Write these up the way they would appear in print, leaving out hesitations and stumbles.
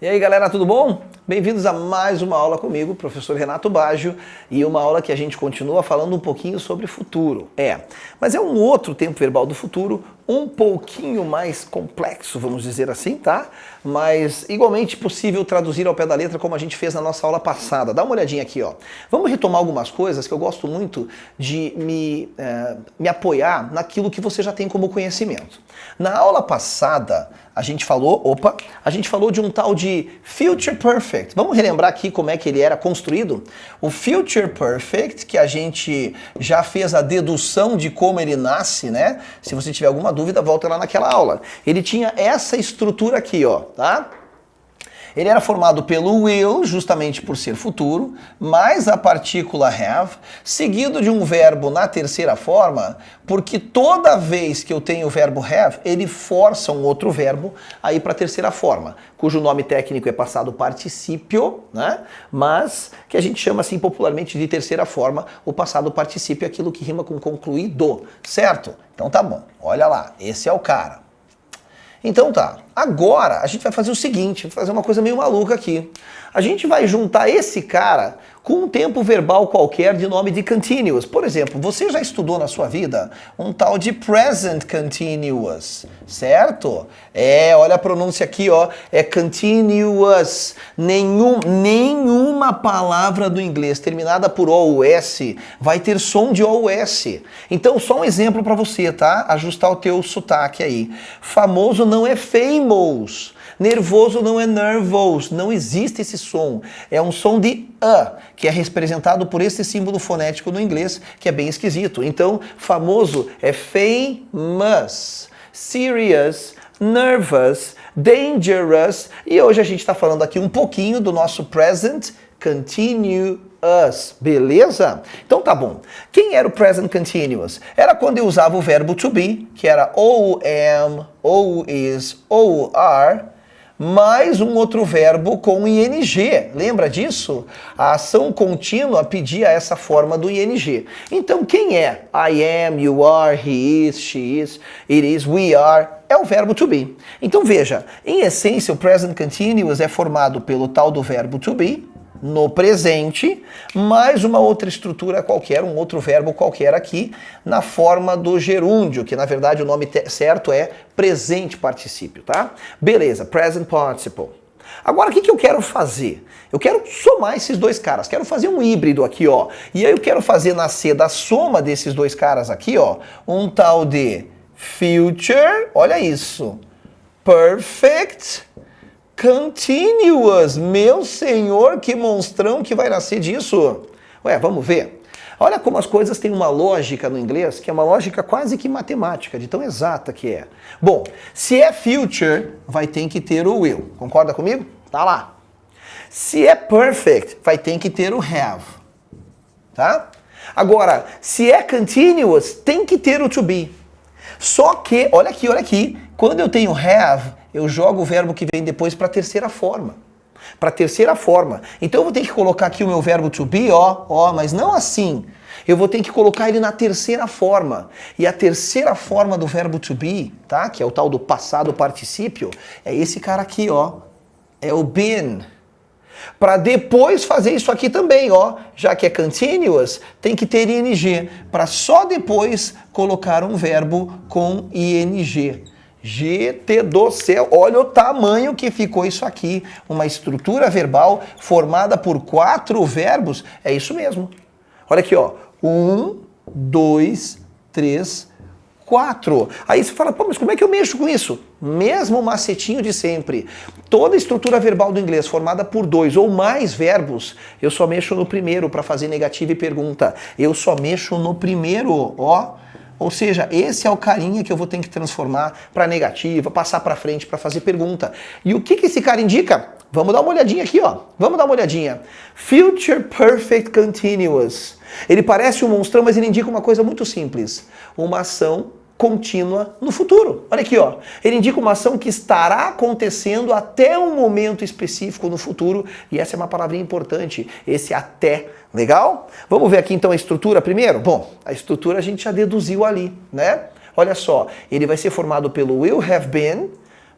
E aí galera, tudo bom? Bem-vindos a mais uma aula comigo, professor Renato Baggio, e uma aula que a gente continua falando um pouquinho sobre futuro. Mas é um outro tempo verbal do futuro, um pouquinho mais complexo, vamos dizer assim, tá? Mas igualmente possível traduzir ao pé da letra como a gente fez na nossa aula passada. Dá uma olhadinha aqui, ó. Vamos retomar algumas coisas que eu gosto muito de me apoiar naquilo que você já tem como conhecimento. Na aula passada, a gente falou de um tal de Future Perfect. Vamos relembrar aqui como é que ele era construído? O Future Perfect, que a gente já fez a dedução de como ele nasce, né? Se você tiver alguma dúvida, volta lá naquela aula. Ele tinha essa estrutura aqui, ó, tá? Ele era formado pelo will, justamente por ser futuro, mais a partícula have, seguido de um verbo na terceira forma, porque toda vez que eu tenho o verbo have, ele força um outro verbo a ir para a terceira forma, cujo nome técnico é passado particípio, né? Mas que a gente chama assim popularmente de terceira forma, o passado particípio é aquilo que rima com concluído, certo? Então tá bom, olha lá, esse é o cara. Então tá, agora a gente vai fazer o seguinte, vai fazer uma coisa meio maluca aqui. A gente vai juntar esse cara com um tempo verbal qualquer de nome de continuous. Por exemplo, você já estudou na sua vida um tal de present continuous, certo? Olha a pronúncia aqui, ó, é continuous. Nenhuma palavra do inglês terminada por OUS vai ter som de OUS. Então, só um exemplo para você, tá? Ajustar o teu sotaque aí. Famoso não é famous. Nervoso não é nervous, não existe esse som. É um som de que é representado por esse símbolo fonético no inglês, que é bem esquisito. Então, famoso é famous, serious, nervous, dangerous. E hoje a gente está falando aqui um pouquinho do nosso present continuous, beleza? Então tá bom. Quem era o present continuous? Era quando eu usava o verbo to be, que era ou am, ou is, ou are, mais um outro verbo com ing. Lembra disso? A ação contínua pedia essa forma do ing. Então, quem é? I am, you are, he is, she is, it is, we are. É o verbo to be. Então, veja, em essência, o present continuous é formado pelo tal do verbo to be, no presente, mais uma outra estrutura qualquer, um outro verbo qualquer aqui, na forma do gerúndio, que na verdade o nome certo é presente particípio, tá? Beleza, present participle. Agora o que eu quero fazer? Eu quero somar esses dois caras, quero fazer um híbrido aqui, ó. E aí eu quero fazer nascer da soma desses dois caras aqui, ó, um tal de future, olha isso, perfect continuous. Meu senhor, que monstrão que vai nascer disso. Ué, vamos ver. Olha como as coisas têm uma lógica no inglês, que é uma lógica quase que matemática, de tão exata que é. Bom, se é future, vai ter que ter o will. Concorda comigo? Tá lá. Se é perfect, vai ter que ter o have. Tá? Agora, se é continuous, tem que ter o to be. Só que, olha aqui, quando eu tenho have, eu jogo o verbo que vem depois para a terceira forma. Para a terceira forma. Então eu vou ter que colocar aqui o meu verbo to be, mas não assim. Eu vou ter que colocar ele na terceira forma. E a terceira forma do verbo to be, tá? Que é o tal do passado particípio, é esse cara aqui, ó. É o been. Para depois fazer isso aqui também, ó, já que é continuous, tem que ter ing, para só depois colocar um verbo com ing. GT do céu, olha o tamanho que ficou isso aqui, uma estrutura verbal formada por 4 verbos, é isso mesmo. Olha aqui, ó, 1, 2, 3, 4. Aí você fala, pô, mas como é que eu mexo com isso? Mesmo macetinho de sempre. Toda estrutura verbal do inglês formada por 2 ou mais verbos, eu só mexo no primeiro para fazer negativa e pergunta. Eu só mexo no primeiro, ó. Ou seja, esse é o carinha que eu vou ter que transformar para negativa, passar para frente para fazer pergunta. E o que esse cara indica? Vamos dar uma olhadinha aqui, ó. Vamos dar uma olhadinha. Future Perfect Continuous. Ele parece um monstrão, mas ele indica uma coisa muito simples. Uma ação contínua no futuro. Olha aqui, ó. Ele indica uma ação que estará acontecendo até um momento específico no futuro, e essa é uma palavrinha importante, esse até. Legal? Vamos ver aqui então a estrutura primeiro? Bom, a estrutura a gente já deduziu ali, né? Olha só, ele vai ser formado pelo will have been,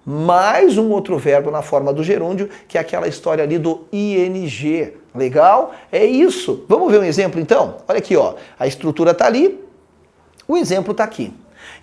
mais um outro verbo na forma do gerúndio, que é aquela história ali do ing. Legal? É isso. Vamos ver um exemplo então? Olha aqui, ó. A estrutura está ali, o exemplo está aqui.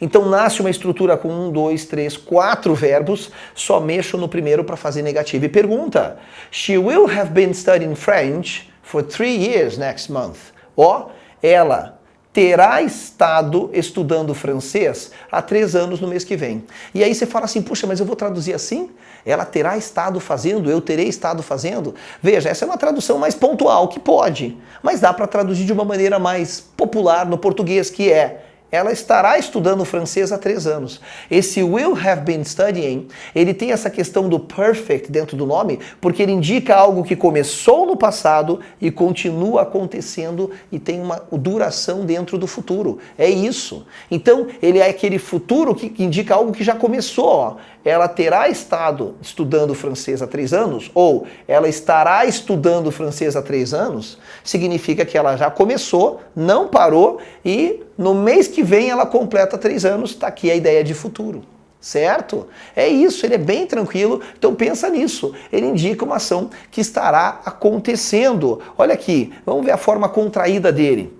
Então nasce uma estrutura com 1, 2, 3, 4 verbos, só mexo no primeiro para fazer negativo. E pergunta, she will have been studying French for 3 years next month. Ó, ela terá estado estudando francês há 3 anos no mês que vem. E aí você fala assim, puxa, mas eu vou traduzir assim? Ela terá estado fazendo, eu terei estado fazendo? Veja, essa é uma tradução mais pontual, que pode, mas dá para traduzir de uma maneira mais popular no português, que é ela estará estudando francês há 3 anos. Esse will have been studying, ele tem essa questão do perfect dentro do nome, porque ele indica algo que começou no passado e continua acontecendo e tem uma duração dentro do futuro. É isso. Então, ele é aquele futuro que indica algo que já começou. Ó. Ela terá estado estudando francês há 3 anos, ou ela estará estudando francês há 3 anos, significa que ela já começou, não parou e no mês que vem ela completa 3 anos, está aqui a ideia de futuro, certo? É isso, ele é bem tranquilo, então pensa nisso. Ele indica uma ação que estará acontecendo. Olha aqui, vamos ver a forma contraída dele.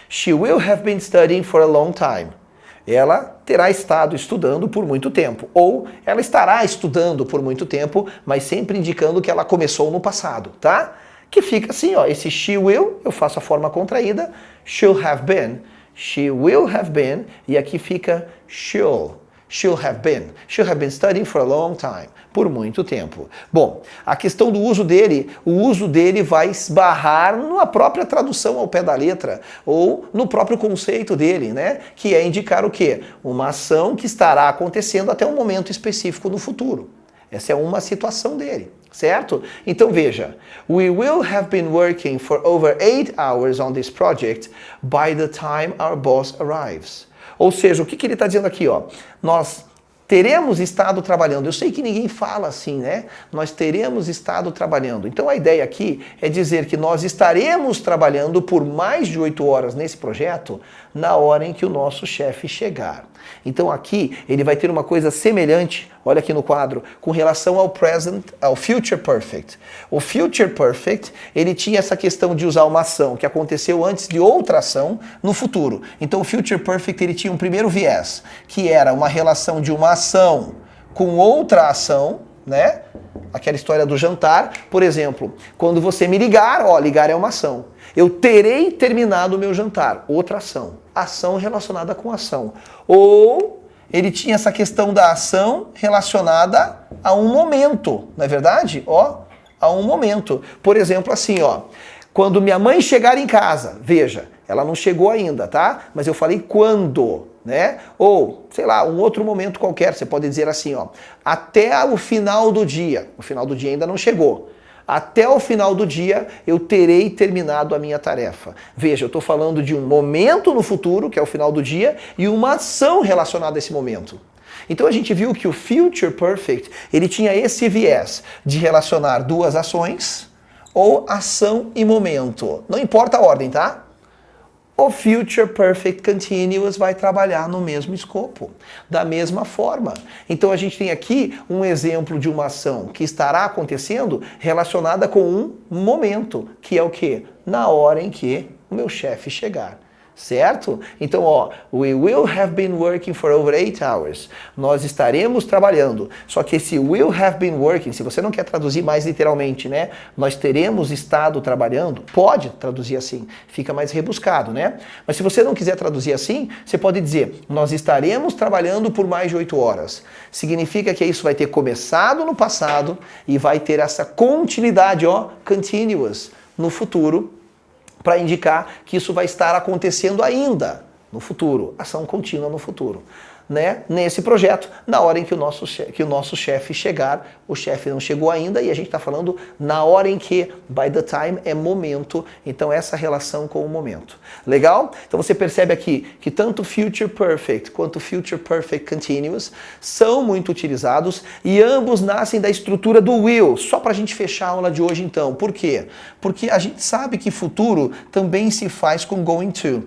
She will have been studying for a long time. Ela terá estado estudando por muito tempo. Ou ela estará estudando por muito tempo, mas sempre indicando que ela começou no passado, tá? Que fica assim, ó, esse she will, eu faço a forma contraída, she'll have been. She will have been, e aqui fica she'll have been studying for a long time, por muito tempo. Bom, a questão do uso dele, o uso dele vai esbarrar na própria tradução ao pé da letra, ou no próprio conceito dele, né? Que é indicar o quê? Uma ação que estará acontecendo até um momento específico no futuro. Essa é uma situação dele, certo? Então veja, we will have been working for over 8 hours on this project by the time our boss arrives. Ou seja, o que ele está dizendo aqui, ó? Nós teremos estado trabalhando. Eu sei que ninguém fala assim, né? Nós teremos estado trabalhando. Então a ideia aqui é dizer que nós estaremos trabalhando por mais de 8 horas nesse projeto na hora em que o nosso chefe chegar. Então aqui ele vai ter uma coisa semelhante, olha aqui no quadro, com relação ao future perfect. O future perfect, ele tinha essa questão de usar uma ação que aconteceu antes de outra ação no futuro. Então o future perfect, ele tinha um primeiro viés, que era uma relação de uma ação com outra ação, né? Aquela história do jantar, por exemplo, quando você me ligar, ó, ligar é uma ação. Eu terei terminado o meu jantar, outra ação. Ação relacionada com ação. Ou ele tinha essa questão da ação relacionada a um momento, não é verdade? Ó, a um momento. Por exemplo, assim, ó, quando minha mãe chegar em casa, veja, ela não chegou ainda, tá? Mas eu falei quando, né? Ou, sei lá, um outro momento qualquer, você pode dizer assim, ó, até o final do dia. O final do dia ainda não chegou. Até o final do dia eu terei terminado a minha tarefa. Veja, eu estou falando de um momento no futuro, que é o final do dia, e uma ação relacionada a esse momento. Então a gente viu que o Future Perfect, ele tinha esse viés de relacionar duas ações, ou ação e momento. Não importa a ordem, tá? O Future Perfect Continuous vai trabalhar no mesmo escopo, da mesma forma. Então a gente tem aqui um exemplo de uma ação que estará acontecendo relacionada com um momento, que é o quê? Na hora em que o meu chefe chegar. Certo? Então, ó, we will have been working for over 8 hours. Nós estaremos trabalhando. Só que esse will have been working, se você não quer traduzir mais literalmente, né? Nós teremos estado trabalhando, pode traduzir assim, fica mais rebuscado, né? Mas se você não quiser traduzir assim, você pode dizer, nós estaremos trabalhando por mais de 8 horas. Significa que isso vai ter começado no passado e vai ter essa continuidade, ó, continuous, no futuro, para indicar que isso vai estar acontecendo ainda no futuro, ação contínua no futuro, né? Nesse projeto, na hora em que o nosso chefe chegar, o chefe não chegou ainda e a gente está falando na hora em que, by the time, é momento, então essa relação com o momento. Legal? Então você percebe aqui que tanto Future Perfect quanto Future Perfect Continuous são muito utilizados e ambos nascem da estrutura do will, só para a gente fechar a aula de hoje então. Por quê? Porque a gente sabe que futuro também se faz com going to.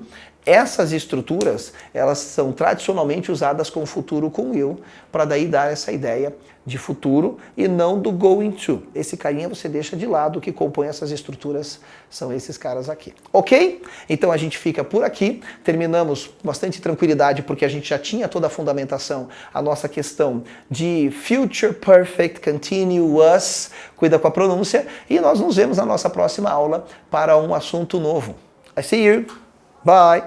Essas estruturas, elas são tradicionalmente usadas com futuro com will, para daí dar essa ideia de futuro e não do going to. Esse carinha você deixa de lado, o que compõe essas estruturas são esses caras aqui. Ok? Então a gente fica por aqui, terminamos com bastante tranquilidade porque a gente já tinha toda a fundamentação, a nossa questão de Future Perfect Continuous, cuida com a pronúncia, e nós nos vemos na nossa próxima aula para um assunto novo. I see you. Bye.